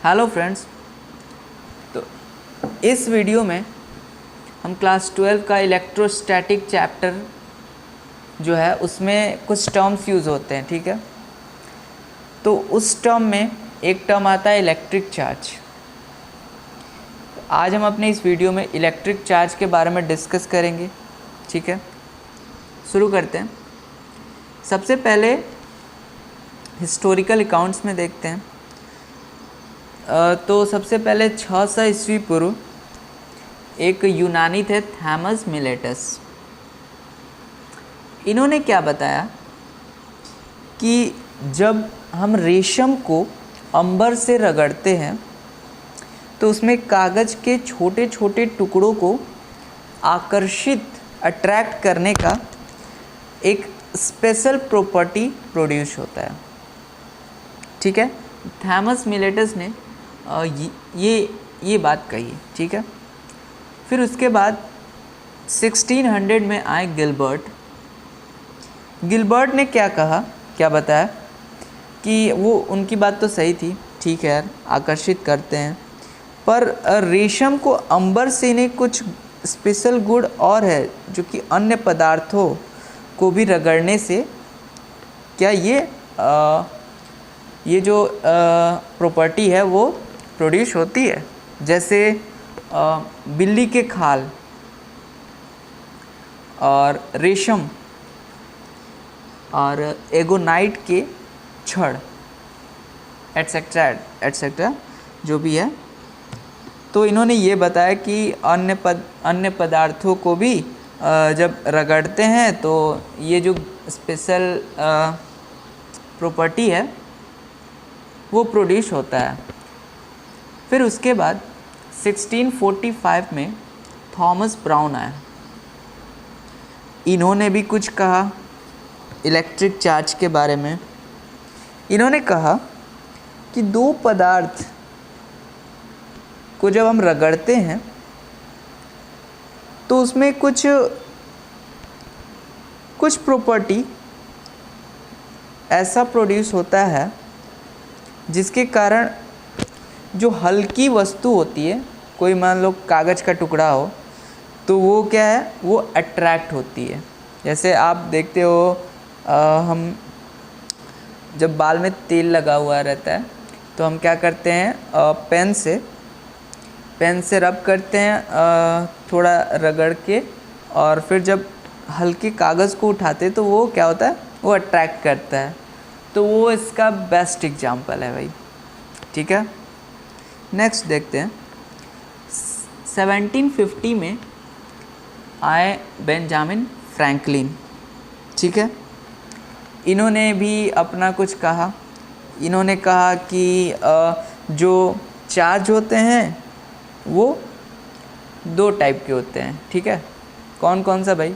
Hello friends. तो इस video में हम क्लास 12 का इलेक्ट्रोस्टैटिक चैप्टर जो है उसमें कुछ टर्म्स यूज़ होते हैं, ठीक है। तो उस टर्म में एक टर्म आता है इलेक्ट्रिक चार्ज। आज हम अपने इस वीडियो में इलेक्ट्रिक चार्ज के बारे में डिस्कस करेंगे, ठीक है। शुरू करते हैं। सबसे पहले हिस्टोरिकल अकाउंट्स में देखते हैं। तो सबसे पहले 600 ईस्वी पूर्व एक यूनानी थे थॉमस मिलेटस। इन्होंने क्या बताया कि जब हम रेशम को अंबर से रगड़ते हैं तो उसमें कागज़ के छोटे छोटे टुकड़ों को अट्रैक्ट करने का एक स्पेशल प्रॉपर्टी प्रोड्यूस होता है, ठीक है। थॉमस मिलेटस ने ये बात कही, ठीक है। फिर उसके बाद 1600 में आए गिलबर्ट ने क्या बताया कि वो उनकी बात तो सही थी, ठीक है यार, आकर्षित करते हैं, पर रेशम को अंबर से ने कुछ स्पेशल गुण और है जो कि अन्य पदार्थों को भी रगड़ने से क्या ये जो प्रॉपर्टी है वो प्रोड्यूस होती है। जैसे बिल्ली के खाल और रेशम और एगोनाइट के छड़ एटसेट्रा जो भी है। तो इन्होंने ये बताया कि अन्य पदार्थों को भी जब रगड़ते हैं तो ये जो स्पेशल प्रॉपर्टी है वो प्रोड्यूस होता है। फिर उसके बाद 1645 में थॉमस ब्राउन आया। इन्होंने भी कुछ कहा इलेक्ट्रिक चार्ज के बारे में। इन्होंने कहा कि दो पदार्थ को जब हम रगड़ते हैं तो उसमें कुछ प्रॉपर्टी ऐसा प्रोड्यूस होता है जिसके कारण जो हल्की वस्तु होती है, कोई मान लो कागज़ का टुकड़ा हो, तो वो क्या है, वो अट्रैक्ट होती है। जैसे आप देखते हो हम जब बाल में तेल लगा हुआ रहता है तो हम क्या करते हैं, पेन से रब करते हैं थोड़ा रगड़ के, और फिर जब हल्के कागज़ को उठाते तो वो क्या होता है, वो अट्रैक्ट करता है। तो वो इसका बेस्ट एग्जाम्पल है भाई, ठीक है। नेक्स्ट देखते हैं। 1750 में आए बेंजामिन फ्रैंकलिन, ठीक है। इन्होंने भी अपना कुछ कहा। इन्होंने कहा कि जो चार्ज होते हैं वो दो टाइप के होते हैं, ठीक है। कौन कौन सा भाई,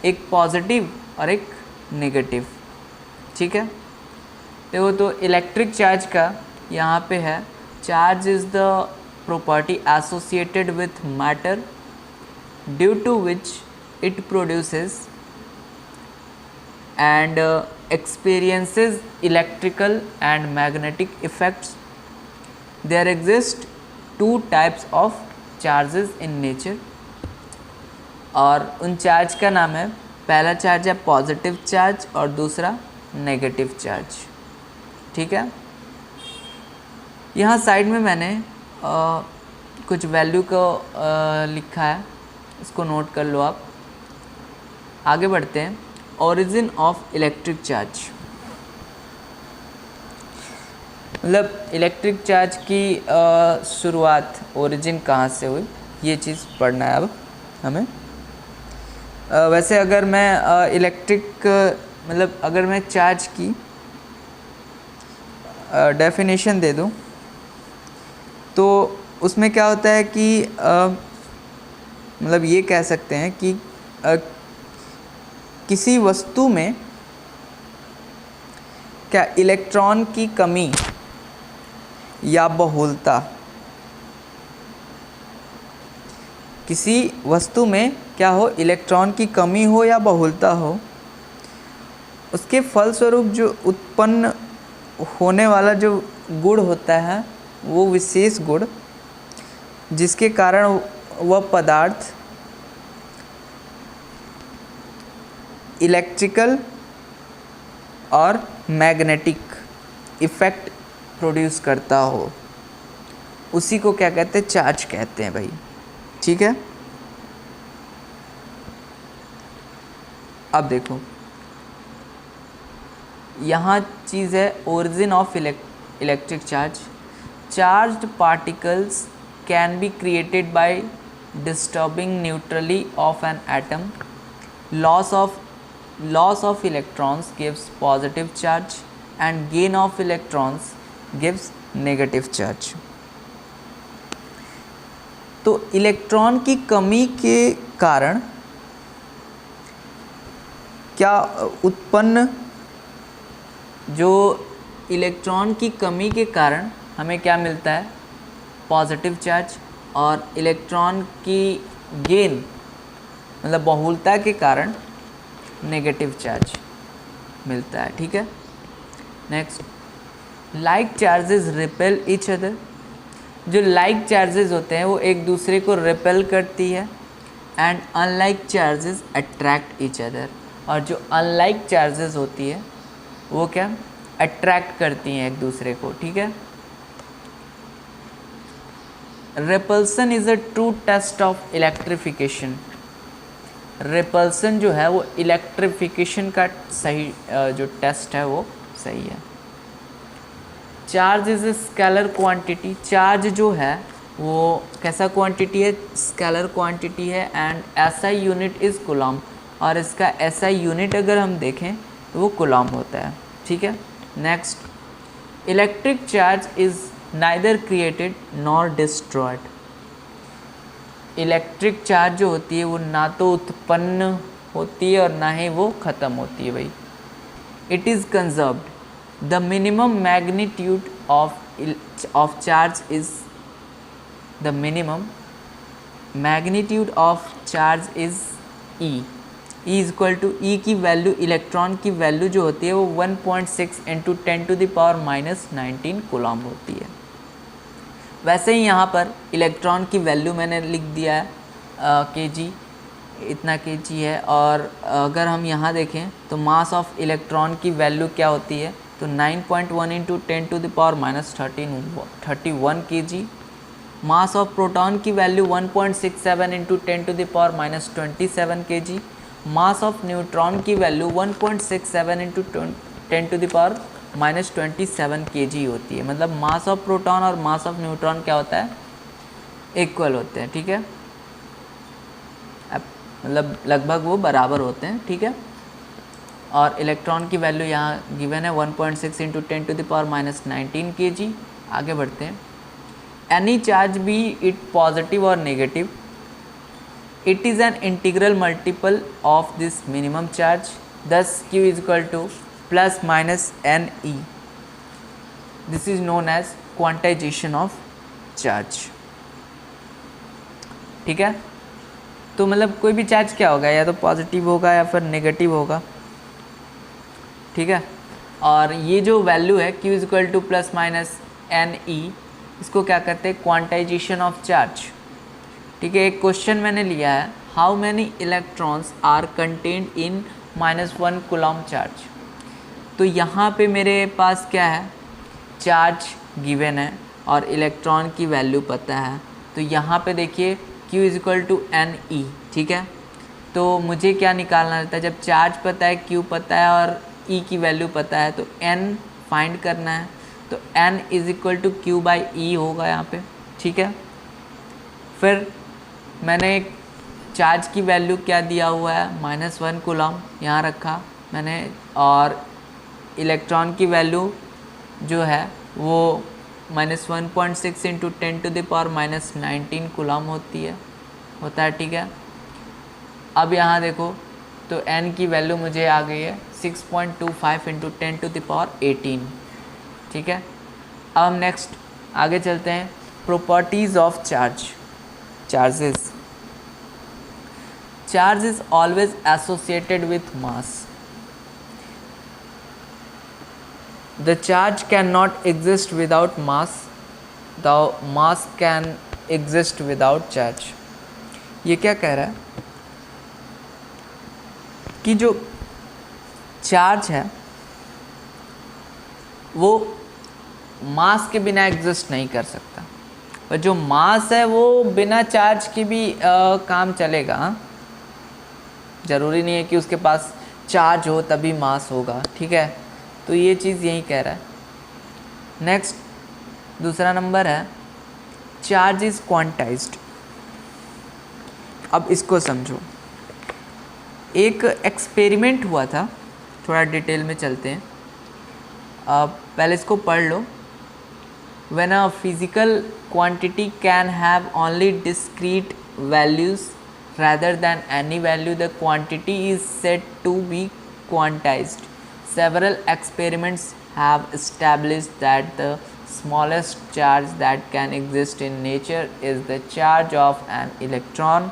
एक पॉजिटिव और एक नेगेटिव, ठीक है। तो इलेक्ट्रिक चार्ज का यहाँ पे है, charge is the property associated with matter due to which it produces and experiences electrical and magnetic effects. There exist two types of charges in nature. और उन चार्ज का नाम है, पहला चार्ज है पॉजिटिव चार्ज और दूसरा नेगेटिव चार्ज, ठीक है। यहाँ साइड में मैंने कुछ वैल्यू को लिखा है, इसको नोट कर लो आप। आगे बढ़ते हैं। ओरिजिन ऑफ इलेक्ट्रिक चार्ज, मतलब इलेक्ट्रिक चार्ज की शुरुआत, ओरिजिन कहाँ से हुई, ये चीज़ पढ़ना है अब हमें। वैसे अगर मैं मतलब अगर मैं चार्ज की डेफिनेशन दे दूँ तो उसमें क्या होता है कि मतलब ये कह सकते हैं कि किसी वस्तु में क्या इलेक्ट्रॉन की कमी या बहुलता, किसी वस्तु में क्या हो, इलेक्ट्रॉन की कमी हो या बहुलता हो, उसके फलस्वरूप जो उत्पन्न होने वाला जो गुण होता है वो विशेष गुण जिसके कारण वह पदार्थ इलेक्ट्रिकल और मैग्नेटिक इफ़ेक्ट प्रोड्यूस करता हो, उसी को क्या कहते हैं, चार्ज कहते हैं भाई। ठीक है, अब देखो यहाँ चीज़ है origin of electric charge. Charged particles can be created by disturbing neutrally of an atom. Loss of electrons gives positive charge and gain of electrons gives negative charge। तो इलेक्ट्रॉन की कमी के कारण क्या उत्पन्न, जो इलेक्ट्रॉन की कमी के कारण हमें क्या मिलता है, पॉजिटिव चार्ज, और इलेक्ट्रॉन की गेन मतलब बहुलता के कारण नेगेटिव चार्ज मिलता है। ठीक है, next, like charges repel each other. जो लाइक चार्जेस होते हैं वो एक दूसरे को रिपेल करती है, and unlike charges attract each other. और जो अनलाइक चार्जेस होती है वो क्या, अट्रैक्ट करती हैं एक दूसरे को। ठीक है, repulsion is a true test of electrification. Repulsion जो है वो इलेक्ट्रिफिकेशन का सही जो टेस्ट है वो सही है। Charge is a scalar quantity. Charge जो है वो कैसा क्वांटिटी है, स्केलर क्वांटिटी है, and SI unit is coulomb. और इसका एसआई यूनिट अगर हम देखें तो वो कूलम होता है। ठीक है, next, electric charge is neither created nor destroyed. Electric charge जो होती है वो ना तो उत्पन्न होती है और ना ही वो ख़त्म होती है भाई। It is conserved. The minimum magnitude of charge is the minimum magnitude of charge is E. E is equal to E की वैल्यू, इलेक्ट्रॉन की वैल्यू जो होती है वो 1.6 इंटू 10⁻⁻19 कूलम होती है। वैसे ही यहाँ पर इलेक्ट्रॉन की वैल्यू मैंने लिख दिया है kg, इतना kg है। और अगर हम यहाँ देखें तो मास ऑफ इलेक्ट्रॉन की वैल्यू क्या होती है, तो 9.1 into 10⁻31 kg। Mass of proton की value 1.67 into 10⁻27 kg। Mass of neutron की वैल्यू 1.67 इंटू 10⁻27 kg होती है। मतलब मास ऑफ प्रोटॉन और मास ऑफ न्यूट्रॉन क्या होता है, इक्वल होते हैं। ठीक है, मतलब लगभग वो बराबर होते हैं। ठीक है, और इलेक्ट्रॉन की वैल्यू यहाँ गिवन है 1.6 इंटू 10⁻19 kg। आगे बढ़ते हैं। Any charge be it positive और negative, it is an integral multiple of this minimum charge. Thus Q is equal to plus minus N E. This is known as quantization of charge. ठीक है, तो मतलब कोई भी charge क्या होगा, या तो पॉजिटिव होगा या फिर नेगेटिव होगा। ठीक है, और ये जो वैल्यू है Q is equal to plus minus N e, इसको क्या कहते हैं, क्वांटाइजेशन ऑफ चार्ज। ठीक है, एक क्वेश्चन मैंने लिया है, how many electrons are contained in -1 coulomb charge. तो यहाँ पे मेरे पास क्या है, चार्ज गिवन है और इलेक्ट्रॉन की वैल्यू पता है। तो यहाँ पे देखिए Q is equal to n e. ठीक है, तो मुझे क्या निकालना रहता है, जब चार्ज पता है, Q पता है और E की वैल्यू पता है, तो N फाइंड करना है। तो N is equal to Q by E होगा यहाँ पे। ठीक है, फिर मैंने चार्ज की वैल्यू क्या दिया हुआ है, -1 कूलम यहाँ रखा मैंने, और इलेक्ट्रॉन की वैल्यू जो है वो -1.6 इंटू 10⁻⁻19 कूलम होता है। ठीक है, अब यहाँ देखो तो n की वैल्यू मुझे आ गई है 6.25 इंटू 10⁻18। ठीक है, अब हम नेक्स्ट आगे चलते हैं, properties of charges. Charge is always associated with mass. The charge cannot exist without mass. The mass can exist without charge. ये क्या कह रहा है कि जो चार्ज है वो मास के बिना एग्जिस्ट नहीं कर सकता, पर जो मास है वो बिना चार्ज के भी काम चलेगा। ज़रूरी नहीं है कि उसके पास चार्ज हो तभी मास होगा, ठीक है। तो ये चीज़ यही कह रहा है। नेक्स्ट दूसरा नंबर है चार्ज इज़ क्वांटाइज्ड। अब इसको समझो, एक एक्सपेरिमेंट हुआ था, थोड़ा डिटेल में चलते हैं। पहले इसको पढ़ लो। When a physical quantity can have only discrete values rather than any value, the quantity is said to be quantized. Several experiments have established that the smallest charge that can exist in nature is the charge of an electron.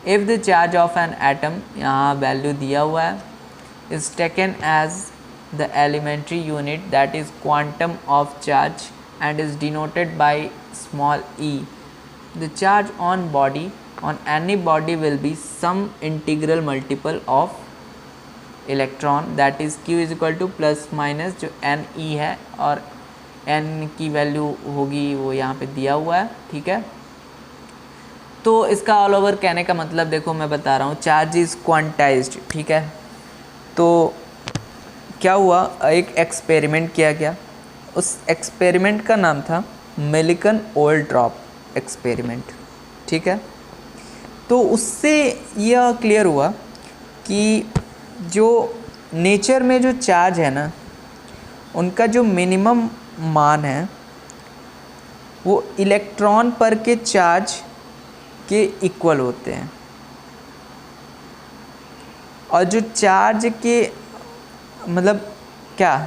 If the charge of an atom, यहाँ value दिया हुआ है, is taken as the elementary unit, that is quantum of charge, and is denoted by small e. The charge on any body will be some integral multiple of electron, that is q is equal to plus minus जो n e है, और n की value होगी वो यहाँ पे दिया हुआ है, ठीक है। तो इसका ऑल ओवर कहने का मतलब देखो मैं बता रहा हूँ, चार्ज इज़ क्वांटाइज्ड, ठीक है। तो क्या हुआ, एक एक्सपेरिमेंट किया गया, उस एक्सपेरिमेंट का नाम था मिलिकन ओल ड्रॉप एक्सपेरिमेंट, ठीक है। तो उससे यह क्लियर हुआ कि जो नेचर में जो चार्ज है ना, उनका जो मिनिमम मान है वो इलेक्ट्रॉन पर के चार्ज के इक्वल होते हैं, और जो चार्ज के मतलब क्या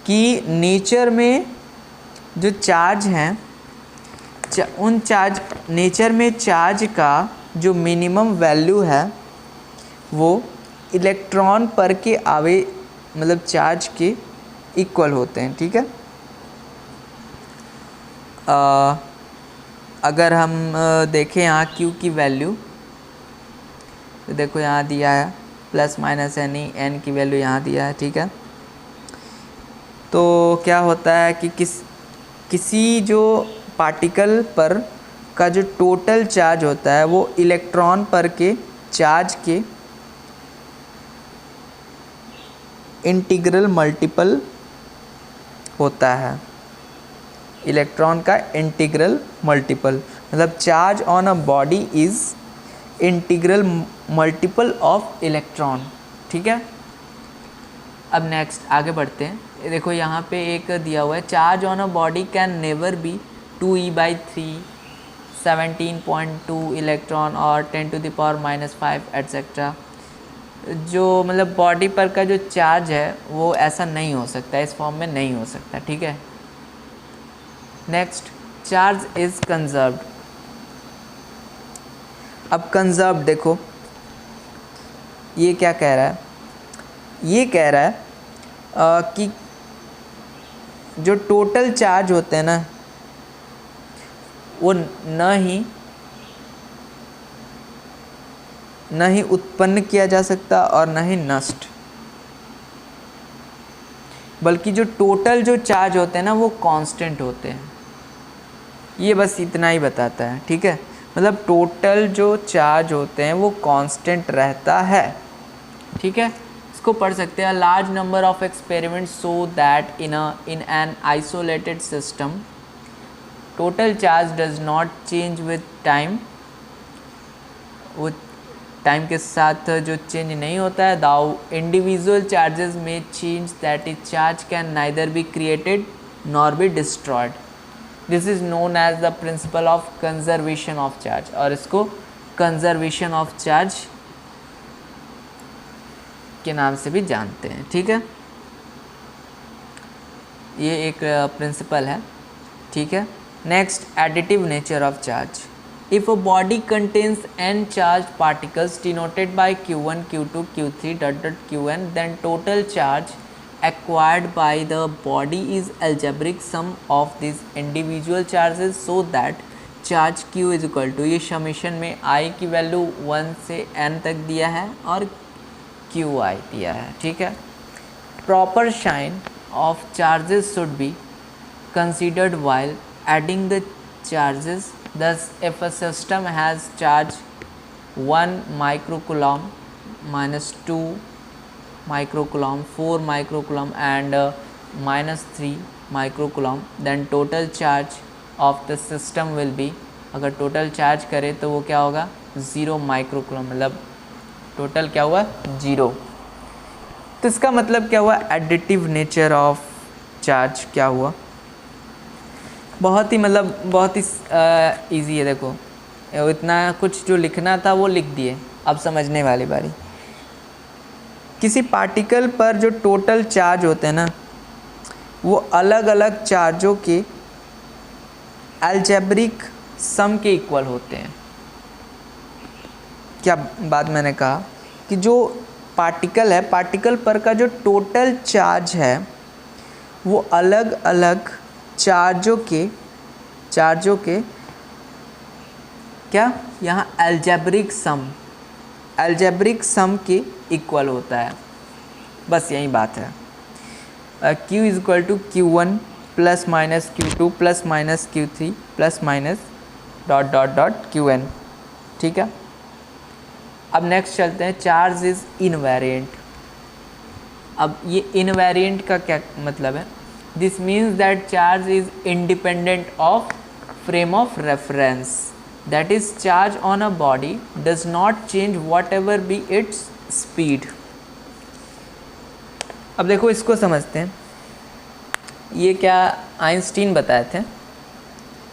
कि नेचर में जो चार्ज हैं, उन चार्ज नेचर में चार्ज का जो मिनिमम वैल्यू है वो इलेक्ट्रॉन पर के आवे मतलब चार्ज के इक्वल होते हैं, ठीक है। अगर हम देखें यहाँ Q की वैल्यू, तो देखो यहाँ दिया है plus minus N e, n की वैल्यू यहाँ दिया है, ठीक है। तो क्या होता है कि किसी जो पार्टिकल पर का जो टोटल चार्ज होता है वो इलेक्ट्रॉन पर के चार्ज के इंटीग्रल मल्टीपल होता है। इलेक्ट्रॉन का इंटीग्रल मल्टीपल मतलब charge on a body is integral multiple of electron, ठीक है। अब नेक्स्ट आगे बढ़ते हैं। देखो यहाँ पे एक दिया हुआ है, charge on a body can never be 2e/3, 17.2 electron और 10⁻⁻5 एट्सेट्रा। जो मतलब बॉडी पर का जो चार्ज है वो ऐसा नहीं हो सकता, इस फॉर्म में नहीं हो सकता, ठीक है। Next, charge is conserved. अब कंजर्व्ड देखो ये क्या कह रहा है, ये कह रहा है कि जो टोटल चार्ज होते हैं ना वो न ही उत्पन्न किया जा सकता और न ही नष्ट, बल्कि जो टोटल जो चार्ज होते हैं ना वो कांस्टेंट होते हैं। ये बस इतना ही बताता है, ठीक है। मतलब टोटल जो चार्ज होते हैं वो कांस्टेंट रहता है, ठीक है। इसको पढ़ सकते हैं। Large number of experiments so that in an isolated system total charge does not change with time. वो टाइम के साथ जो चेंज नहीं होता है। दाउ इंडिविजुअल चार्जेस में change, that is charge can neither be created nor be destroyed. This is known as the principle of conservation of charge, और इसको कंजर्वेशन ऑफ चार्ज के नाम से भी जानते हैं, ठीक है। ये एक प्रिंसिपल है, ठीक है। Next, additive nature of charge. If a body contains n charge particles denoted by q1 q2 q3 ... qn, then total charge acquired by the body is algebraic sum of these individual charges so that charge q is equal to, ये summation में i की value 1 से n तक दिया है और qi दिया है, ठीक है। Proper sign of charges should be considered while adding the charges. Thus if a system has charge 1 microcoulomb minus 2 microcoulomb, 4 microcoulomb and minus 3 microcoulomb, then total charge of the system will be, अगर total charge करे तो वो क्या होगा 0 microcoulomb, मतलब total क्या हुआ 0। तो इसका मतलब क्या हुआ, एडिटिव नेचर ऑफ चार्ज क्या हुआ, बहुत ही मतलब बहुत ही इजी है। देखो इतना कुछ जो लिखना था वो लिख दिए, अब समझने वाली बारी। किसी पार्टिकल पर जो टोटल चार्ज होते हैं ना, वो अलग अलग चार्जों के अलजेब्रिक सम के इक्वल होते हैं। क्या बात मैंने कहा कि जो पार्टिकल है, पार्टिकल पर का जो टोटल चार्ज है वो अलग अलग चार्जों के क्या, यहाँ अलजेब्रिक सम के इक्वल होता है, बस यही बात है। q is equal to q1 plus minus q2 plus minus q3 plus minus dot dot dot qn, ठीक है। अब नेक्स्ट चलते हैं, चार्ज इज इनवेरिएंट। अब ये इनवेरिएंट का क्या मतलब है, this means that charge is independent of frame of reference, that is charge on a body does not change what ever be its speed. अब देखो इसको समझते हैं, ये क्या आइंस्टीन बताए थे।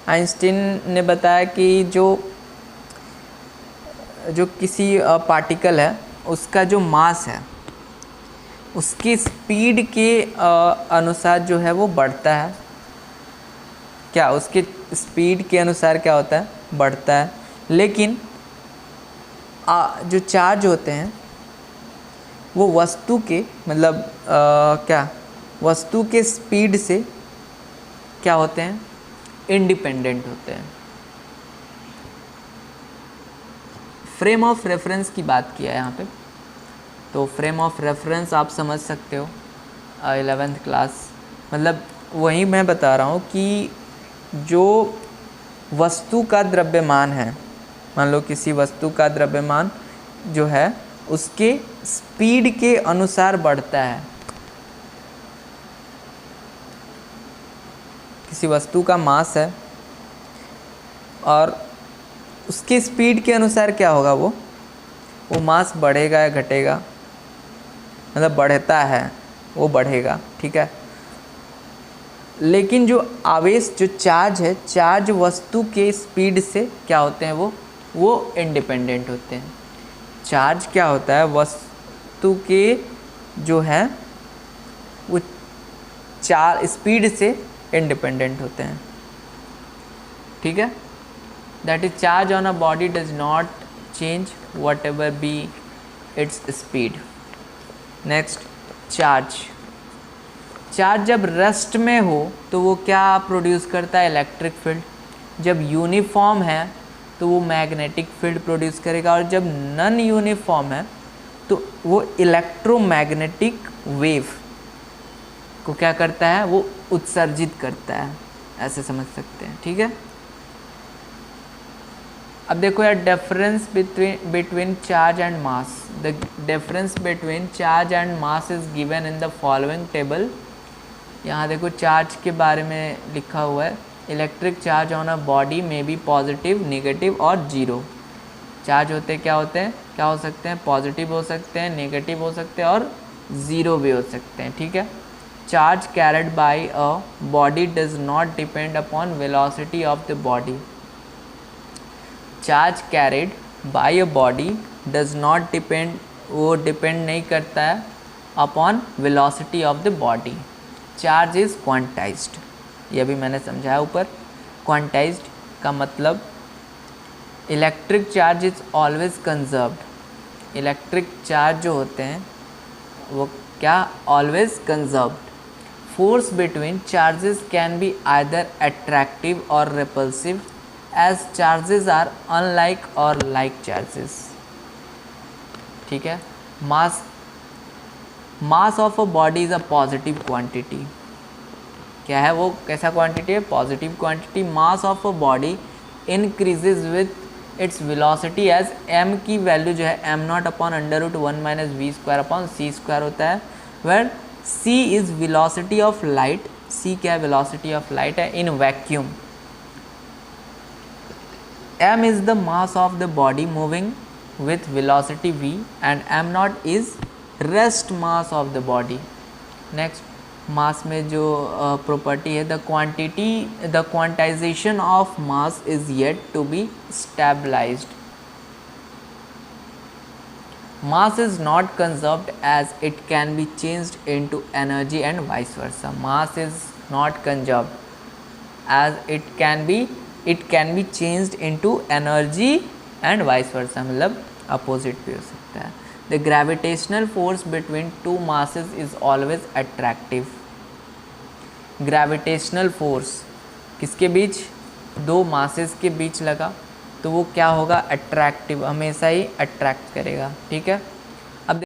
आइंस्टीन ने बताया कि जो किसी पार्टिकल है उसका जो मास है उसकी स्पीड के अनुसार जो है वो बढ़ता है, क्या उसके स्पीड के अनुसार क्या होता है, बढ़ता है। लेकिन जो चार्ज होते हैं वो वस्तु के मतलब क्या वस्तु के स्पीड से क्या होते हैं, इंडिपेंडेंट होते हैं। फ्रेम ऑफ रेफरेंस की बात किया है यहाँ पे, तो फ्रेम ऑफ रेफरेंस आप समझ सकते हो 11th क्लास, मतलब वही मैं बता रहा हूँ कि जो वस्तु का द्रव्यमान है, मान लो किसी वस्तु का द्रव्यमान जो है उसके स्पीड के अनुसार बढ़ता है। किसी वस्तु का मास है और उसके स्पीड के अनुसार क्या होगा, वो मास बढ़ेगा या घटेगा, मतलब बढ़ता है वो बढ़ेगा, ठीक है। लेकिन जो आवेश जो चार्ज है, चार्ज वस्तु के स्पीड से क्या होते हैं, वो इंडिपेंडेंट होते हैं। चार्ज क्या होता है, वस्तु के जो है वो स्पीड से इंडिपेंडेंट होते हैं, ठीक है। That is charge on a body does not change what ever be its speed. Next, charge जब रेस्ट में हो तो वो क्या प्रोड्यूस करता है, इलेक्ट्रिक फील्ड। जब यूनिफॉर्म है तो वो मैग्नेटिक फील्ड प्रोड्यूस करेगा, और जब नॉन यूनिफॉर्म है तो वो इलेक्ट्रोमैग्नेटिक वेव को क्या करता है, वो उत्सर्जित करता है, ऐसे समझ सकते हैं, ठीक है। अब देखो यार, difference between charge and mass. The difference between charge and mass is given in the following table. यहाँ देखो चार्ज के बारे में लिखा हुआ है, electric charge on a body में बी पॉजिटिव, नेगेटिव और जीरो। चार्ज होते क्या होते हैं, क्या हो सकते हैं, पॉजिटिव हो सकते हैं, नेगेटिव हो सकते हैं और ज़ीरो भी हो सकते हैं, ठीक है। Charge carried by a body does not depend upon velocity of the body. Charge carried by a body does not depend, वो डिपेंड नहीं करता है upon velocity of the body. Charge is quantized, ये भी मैंने समझाया ऊपर। क्वांटाइज्ड का मतलब electric charge is always conserved. Electric charge जो होते हैं वो क्या, always conserved. Force between charges can be either attractive और repulsive as charges are unlike और लाइक चार्जेस। ठीक है। Mass of a body is a positive quantity. क्या है वो, कैसा क्वांटिटी है, positive quantity. Mass of a body increases with its velocity as m की वैल्यू जो है m0 upon under root 1 minus v square upon c square होता है, where c is velocity of light. c क्या है, velocity of light है in vacuum. m is the mass of the body moving with velocity v and m0 is rest mass of the body. Next, mass में जो property है, the quantisation of mass is yet to be stabilised. Mass is not conserved as it can be changed into energy and vice versa. Mass is not conserved as it can be changed into energy and vice versa, मतलब opposite भी हो सकता है। The gravitational force between two masses is always attractive. Gravitational force किसके बीच, दो masses के बीच लगा तो वो क्या होगा, अट्रैक्टिव, हमेशा ही अट्रैक्ट करेगा। ठीक है।